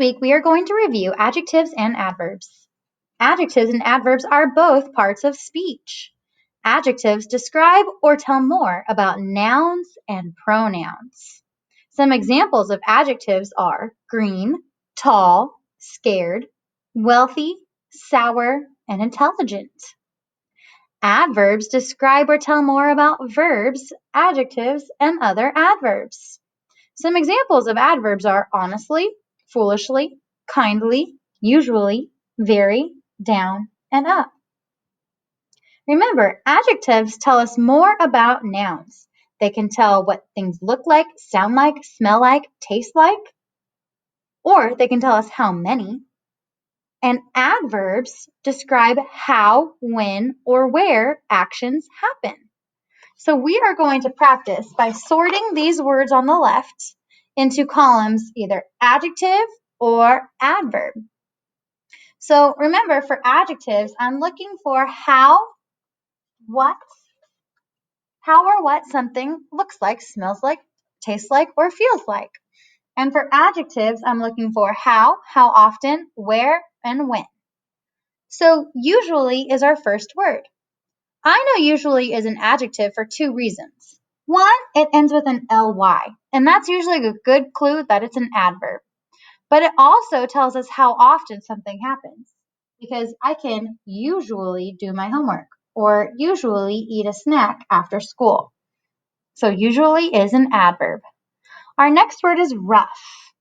week, we are going to review adjectives and adverbs. Adjectives and adverbs are both parts of speech. Adjectives describe or tell more about nouns and pronouns. Some examples of adjectives are green, tall, scared, wealthy, sour, and intelligent. Adverbs describe or tell more about verbs, adjectives, and other adverbs. Some examples of adverbs are honestly, foolishly, kindly, usually, very, down, and up. Remember, adjectives tell us more about nouns. They can tell what things look like, sound like, smell like, taste like, or they can tell us how many. And adverbs describe how, when, or where actions happen. So we are going to practice by sorting these words on the left into columns, either adjective or adverb. So remember, for adjectives, I'm looking for how or what something looks like, smells like, tastes like, or feels like. And for adjectives, I'm looking for how often, where, and when. So usually is our first word. I know usually is an adjective for two reasons. One, it ends with an ly, and that's usually a good clue that it's an adverb. But it also tells us how often something happens, because I can usually do my homework or usually eat a snack after school. So usually is an adverb. Our next word is rough.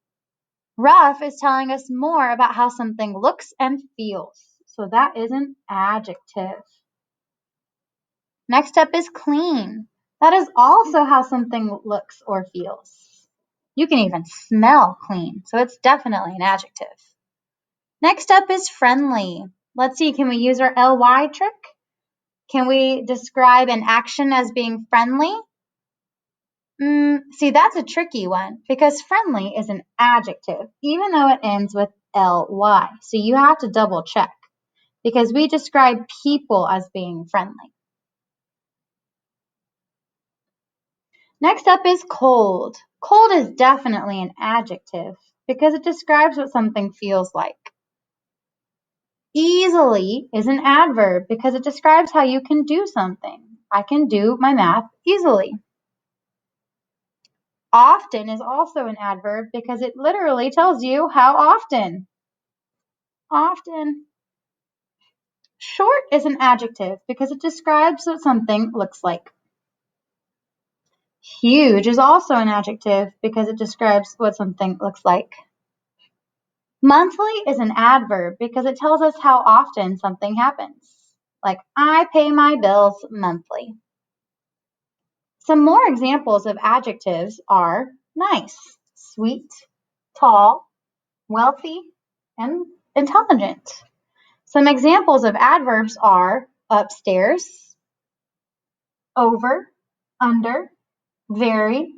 Rough is telling us more about how something looks and feels. So that is an adjective. Next up is clean. That is also how something looks or feels. You can even smell clean, so it's definitely an adjective. Next up is friendly. Let's see, can we use our ly trick? Can we describe an action as being friendly? See, that's a tricky one because friendly is an adjective, even though it ends with ly. So you have to double check because we describe people as being friendly. Next up is cold. Cold is definitely an adjective because it describes what something feels like. Easily is an adverb because it describes how you can do something. I can do my math easily. Often is also an adverb because it literally tells you how often. Often. Short is an adjective because it describes what something looks like. Huge is also an adjective because it describes what something looks like. Monthly is an adverb because it tells us how often something happens. Like, I pay my bills monthly. Some more examples of adjectives are nice, sweet, tall, wealthy, and intelligent. Some examples of adverbs are upstairs, over, under, very,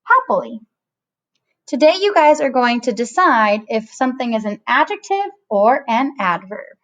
happily. Today you guys are going to decide if something is an adjective or an adverb.